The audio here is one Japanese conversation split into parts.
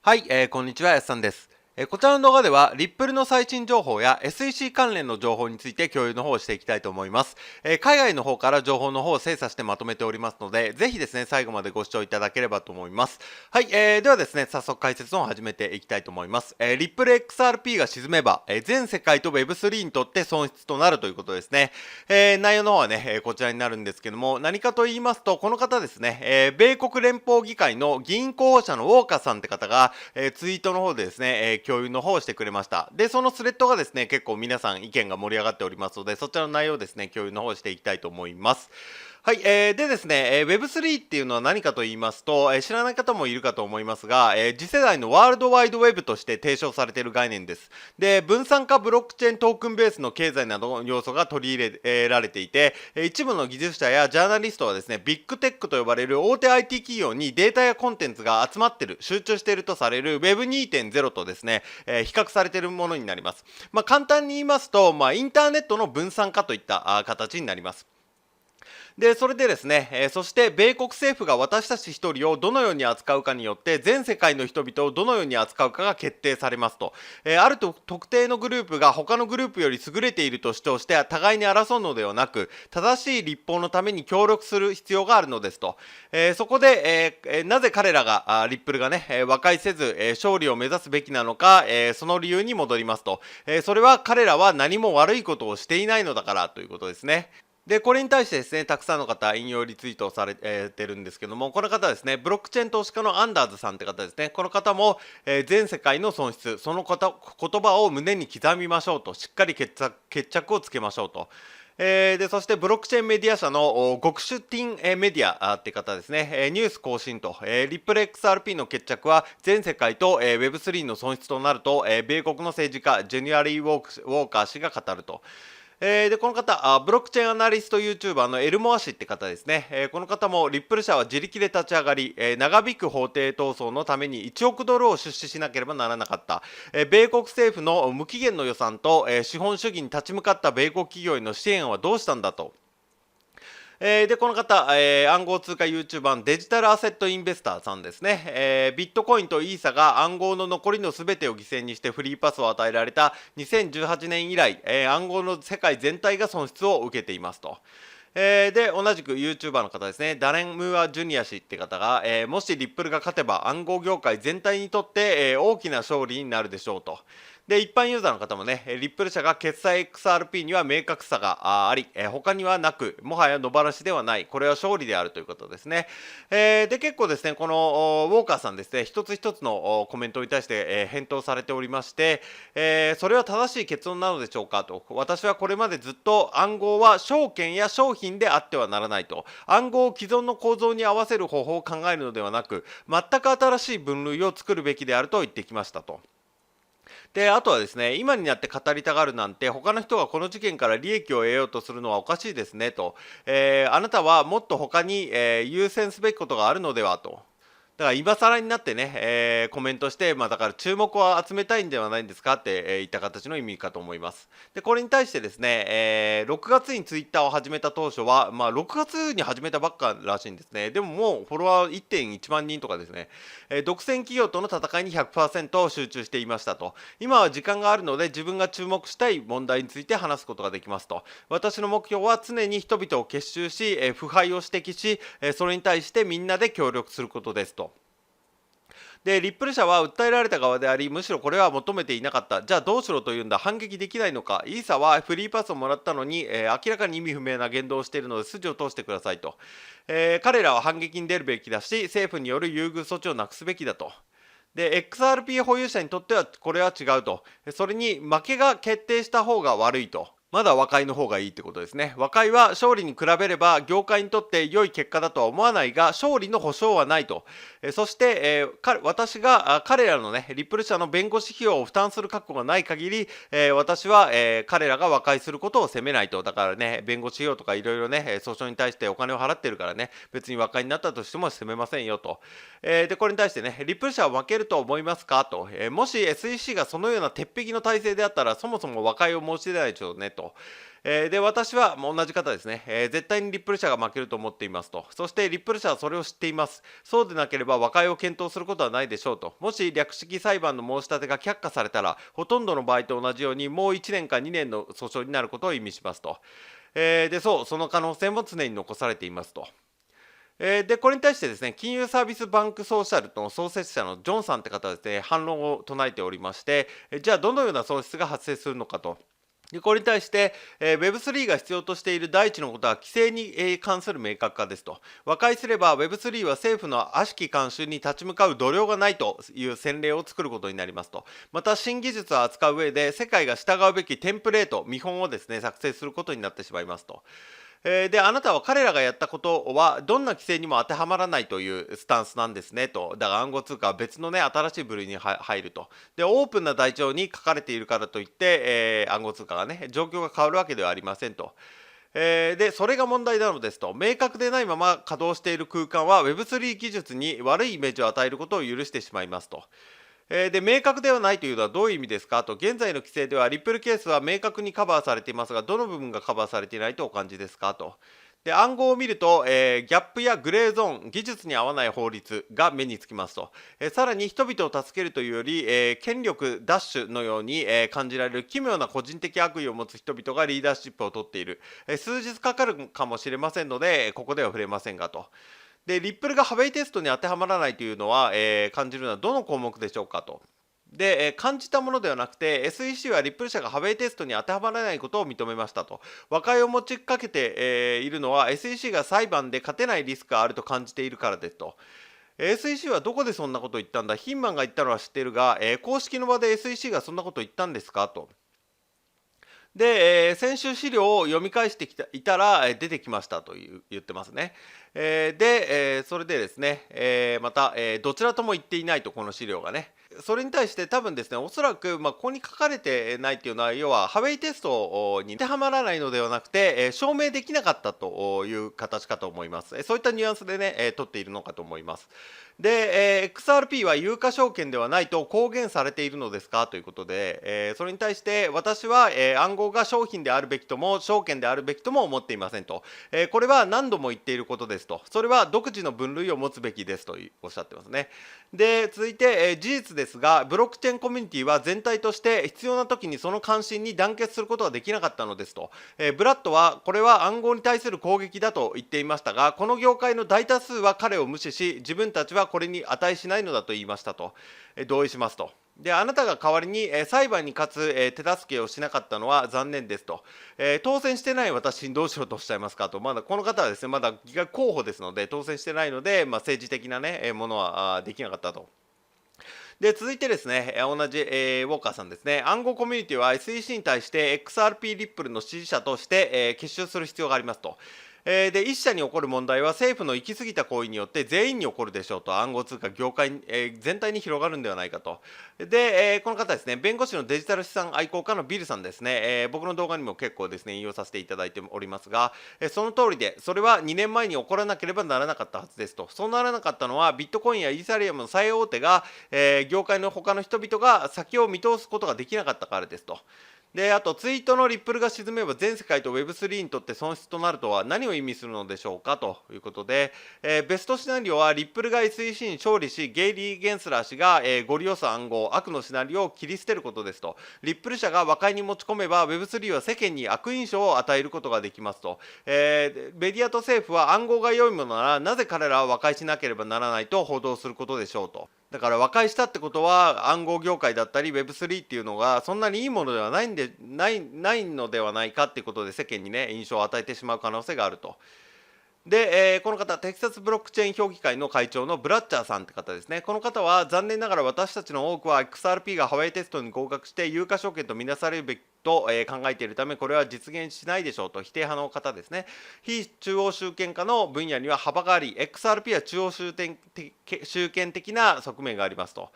はい、こんにちは、やすさんです。こちらの動画では、リップルの最新情報や SEC 関連の情報について共有の方をしていきたいと思います。海外の方から情報の方を精査してまとめておりますので、ぜひですね、最後までご視聴いただければと思います。はい、ではですね、早速解説を始めていきたいと思います。リップル XRP が沈めば、全世界と Web3 にとって損失となるということですね。内容の方はね、こちらになるんですけども、何かと言いますと、この方ですね、米国連邦議会の議員候補者のウォーカーさんって方が、ツイートの方でですね、共有の方をしてくれました。で、そのスレッドがですね、結構皆さん意見が盛り上がっておりますので、そちらの内容をですね、共有の方をしていきたいと思います。はい、でですね、Web3 っていうのは何かと言いますと、知らない方もいるかと思いますが、次世代のワールドワイドウェブとして提唱されている概念です。で、分散化ブロックチェーントークンベースの経済などの要素が取り入れられていて、一部の技術者やジャーナリストはですね、ビッグテックと呼ばれる大手 IT 企業にデータやコンテンツが集まっている、集中しているとされる Web2.0 とですね、比較されているものになります。簡単に言いますと、インターネットの分散化といった形になります。で、それでですね、そして米国政府が私たち一人をどのように扱うかによって全世界の人々をどのように扱うかが決定されますと、ある特定のグループが他のグループより優れていると主張して互いに争うのではなく、正しい立法のために協力する必要があるのですと、そこで、なぜ彼らがリップルがね、和解せず、勝利を目指すべきなのか、その理由に戻りますと、それは彼らは何も悪いことをしていないのだからということですね。で、これに対してですね、たくさんの方、引用リツイートをされてるんですけども、この方ですね、ブロックチェーン投資家のアンダーズさんって方ですね、この方も、全世界の損失、その言葉を胸に刻みましょうと、しっかり決着をつけましょうと。で、そしてブロックチェーンメディア社のゴクシュティンメディアって方ですね、ニュース更新と、リップル XRP の決着は全世界と Web3 の損失となると、米国の政治家、ジェニュアリー・ウォーカー氏が語ると。で、この方、ブロックチェーンアナリスト YouTuber のエルモア氏って方ですね。この方もリップル社は自力で立ち上がり、長引く法廷闘争のために1億ドルを出資しなければならなかった。米国政府の無期限の予算と、資本主義に立ち向かった米国企業への支援はどうしたんだと。で、この方、暗号通貨 YouTuber のデジタルアセットインベスターさんですね。ビットコインとイーサが暗号の残りの全てを犠牲にしてフリーパスを与えられた2018年以来、暗号の世界全体が損失を受けていますと。で、同じく YouTuber の方ですね、ダレン・ムーア・ジュニア氏って方が、もしリップルが勝てば暗号業界全体にとって、大きな勝利になるでしょうと。で、一般ユーザーの方もね、リップル社が決済 XRP には明確さがあり、他にはなく、もはや野放しではない、これは勝利であるということですね。で、結構ですね、このウォーカーさんですね、一つ一つのコメントに対して、返答されておりまして、それは正しい結論なのでしょうかと。私はこれまでずっと暗号は証券や商品であってはならないと。暗号を既存の構造に合わせる方法を考えるのではなく、全く新しい分類を作るべきであると言ってきましたと。で、あとはですね、今になって語りたがるなんて、他の人がこの事件から利益を得ようとするのはおかしいですねと。あなたはもっと他に、優先すべきことがあるのではと。だから今更になってね、コメントして、だから注目を集めたいんではないんですかって、言った形の意味かと思います。で、これに対してですね、6月にツイッターを始めた当初は、6月に始めたばっからしいんですね。でももうフォロワー1.1万人とかですね、独占企業との戦いに 100% 集中していましたと。今は時間があるので自分が注目したい問題について話すことができますと。私の目標は常に人々を結集し、腐敗を指摘し、それに対してみんなで協力することですと。で、リップル社は訴えられた側であり、むしろこれは求めていなかった。じゃあどうしろというんだ、反撃できないのか。イーサはフリーパスをもらったのに、明らかに意味不明な言動をしているので筋を通してくださいと。彼らは反撃に出るべきだし、政府による優遇措置をなくすべきだと。で、XRP 保有者にとってはこれは違うと。それに負けが決定した方が悪いと。まだ和解の方がいいってことですね。和解は勝利に比べれば業界にとって良い結果だとは思わないが、勝利の保証はないと。そして、私が彼らのね、リップル社の弁護士費用を負担する覚悟がない限り、私は、彼らが和解することを責めないと。だからね、弁護士費用とかいろいろね、訴訟に対してお金を払ってるからね、別に和解になったとしても責めませんよと。で、これに対してね、リップル社は負けると思いますかと。もし SEC がそのような鉄壁の体制であったら、そもそも和解を申し出ないでしょうね。と。で、私はもう同じ方ですね、絶対にリップル社が負けると思っていますと。そしてリップル社はそれを知っています。そうでなければ和解を検討することはないでしょうと。もし略式裁判の申し立てが却下されたら、ほとんどの場合と同じようにもう1年か2年の訴訟になることを意味しますと。で、その可能性も常に残されていますと。で、これに対してですね、金融サービスバンクソーシャルの創設者のジョンさんって方はですね、反論を唱えておりまして、じゃあどのような損失が発生するのかと。でこれに対して、Web3 が必要としている第一のことは規制に、関する明確化ですと。和解すれば Web3 は政府の悪しき慣習に立ち向かう度量がないという先例を作ることになりますと。また新技術を扱う上で世界が従うべきテンプレート、見本をですね、作成することになってしまいますと。で、あなたは彼らがやったことはどんな規制にも当てはまらないというスタンスなんですねと。だから暗号通貨は別のね、新しい部類に入ると。で、オープンな台帳に書かれているからといって、暗号通貨がね、状況が変わるわけではありませんと。で、それが問題なのですと。明確でないまま稼働している空間は Web3 技術に悪いイメージを与えることを許してしまいますと。で、明確ではないというのはどういう意味ですかと。現在の規制ではリップルケースは明確にカバーされていますが、どの部分がカバーされていないとお感じですかと。で、暗号を見ると、ギャップやグレーゾーン、技術に合わない法律が目につきますと。さらに人々を助けるというより、権力奪取のように、感じられる奇妙な個人的悪意を持つ人々がリーダーシップを取っている。数日かかるかもしれませんので、ここでは触れませんがと。で、リップルがハベイテストに当てはまらないというのは、感じるのはどの項目でしょうかと。で、感じたものではなくて SEC はリップル社がハベイテストに当てはまらないことを認めましたと。和解を持ちかけて、いるのは SEC が裁判で勝てないリスクがあると感じているからですと。SEC はどこでそんなことを言ったんだ、ヒンマンが言ったのは知っているが、公式の場で SEC がそんなことを言ったんですかと。で、先週資料を読み返していたら、出てきましたと言ってますね。で、それでですね、また、どちらとも言っていないと、この資料がね。それに対して多分ですね、おそらく、ここに書かれてないっていうのは、要は、ハベイテストに当てはまらないのではなくて、証明できなかったという形かと思います。そういったニュアンスでね、取っているのかと思います。で、XRP は有価証券ではないと公言されているのですかということで、それに対して私は、暗号が商品であるべきとも証券であるべきとも思っていませんと。これは何度も言っていることですと。それは独自の分類を持つべきですとおっしゃってますね。で、続いて、事実ですが、ブロックチェーンコミュニティは全体として必要な時にその関心に団結することができなかったのですと。ブラッドはこれは暗号に対する攻撃だと言っていましたが、この業界の大多数は彼を無視し、自分たちはこれに値しないのだと言いましたと。同意しますと。で、あなたが代わりに裁判に勝つ手助けをしなかったのは残念ですと。当選してない私にどうしようとおっしゃいますかと。まだこの方はですね、まだ議会候補ですので、当選してないので、政治的なね、ものはできなかったと。で、続いてですね、同じ、ウォーカーさんですね。暗号コミュニティは SEC に対して XRP リップルの支持者として、結集する必要がありますと。で、一社に起こる問題は政府の行き過ぎた行為によって全員に起こるでしょうと。暗号通貨業界、全体に広がるんではないかと。で、この方ですね、弁護士のデジタル資産愛好家のビルさんですね、僕の動画にも結構ですね、引用させていただいておりますが、その通りで、それは2年前に起こらなければならなかったはずですと。そうならなかったのは、ビットコインやイーサリアムの最大手が、業界の他の人々が先を見通すことができなかったからですと。で、あとツイートのリップルが沈めば全世界と Web3 にとって損失となるとは何を意味するのでしょうかということで、ベストシナリオはリップルが SEC に勝利し、ゲイリー・ゲンスラー氏が、ゴリ押す暗号、悪のシナリオを切り捨てることですと。リップル社が和解に持ち込めば Web3 は世間に悪印象を与えることができますと。メディアと政府は暗号が良いものならなぜ彼らは和解しなければならないと報道することでしょうと。だから和解したってことは暗号業界だったり Web3 っていうのがそんなにいいものではないのではないかっていうことで世間にね印象を与えてしまう可能性があると。で、この方、テキサスブロックチェーン評議会の会長のブラッチャーさんって方ですね。この方は残念ながら私たちの多くは XRP がハワイテストに合格して有価証券とみなされるべきと、考えているためこれは実現しないでしょうと否定派の方ですね。非中央集権化の分野には幅があり XRP は中央集権的な側面がありますと。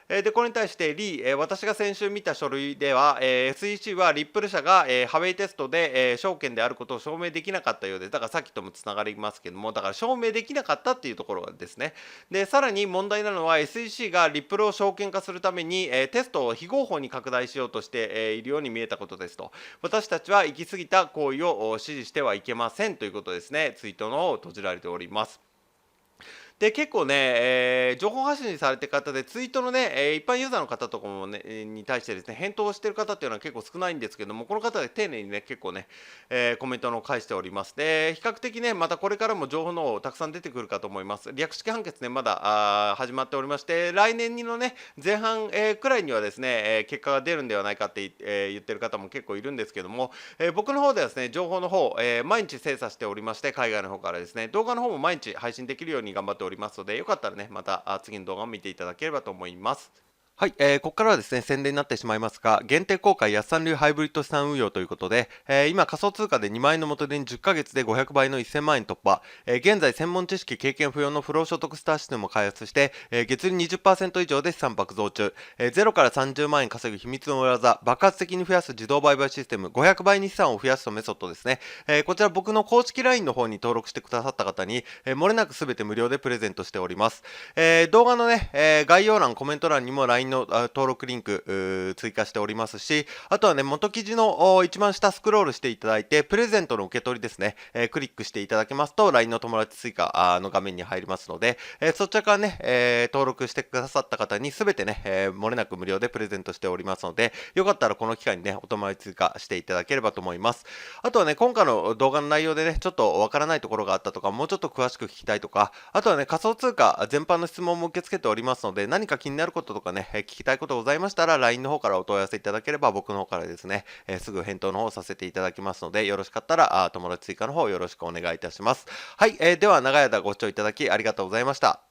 で、これに対してリー、私が先週見た書類では、SEC はリップル社が、ハウェイテストで、証券であることを証明できなかったようです。だからさっきともつながりますけども、だから証明できなかったっていうところですね。で、さらに問題なのは SEC がリップルを証券化するために、テストを非合法に拡大しようとして、いるように見えたことですと。私たちは行き過ぎた行為を支持してはいけませんということですね。ツイートの方を閉じられております。で、結構ね、情報発信されてる方で、ツイートのね、一般ユーザーの方とかもね、に対してですね、返答をしている方っていうのは結構少ないんですけども、この方で丁寧にね、結構ね、コメントの返しております。で、比較的ね、またこれからも情報の方たくさん出てくるかと思います。略式判決ね、まだ始まっておりまして、来年のね、前半、くらいにはですね、結果が出るんではないかって、言ってる方も結構いるんですけども、僕の方ではですね、情報の方、毎日精査しておりまして、海外の方からですね、動画の方も毎日配信できるように頑張っておりますので、よかったらね、また次の動画を見ていただければと思います。はい、ここからはですね、宣伝になってしまいますが、限定公開安さん流ハイブリッド資産運用ということで、今仮想通貨で2万円の元手に10ヶ月で500倍の1000万円突破、現在専門知識経験不要の不労所得スターシステムを開発して、月利 20% 以上で資産爆増中、0から30万円稼ぐ秘密の裏技、爆発的に増やす自動売買システム、500倍に資産を増やすとメソッドですね。こちら僕の公式 LINE の方に登録してくださった方に、漏れなく全て無料でプレゼントしております。動画のね、概要欄、コメント欄にも LINE の登録リンク追加しておりますし、あとはね、元記事の一番下スクロールしていただいて、プレゼントの受け取りですね、クリックしていただけますと、LINE の友達追加の画面に入りますので、そちらからね、登録してくださった方にすべてね、漏れなく無料でプレゼントしておりますので、よかったらこの機会にね、お友達追加していただければと思います。あとはね、今回の動画の内容でね、ちょっとわからないところがあったとか、もうちょっと詳しく聞きたいとか、あとはね、仮想通貨全般の質問も受け付けておりますので、何か気になることとかね、聞きたいことございましたら、LINE の方からお問い合わせいただければ、僕の方からですね、すぐ返答の方させていただきますので、よろしかったら、友達追加の方よろしくお願いいたします。はい、では長い間ご視聴いただきありがとうございました。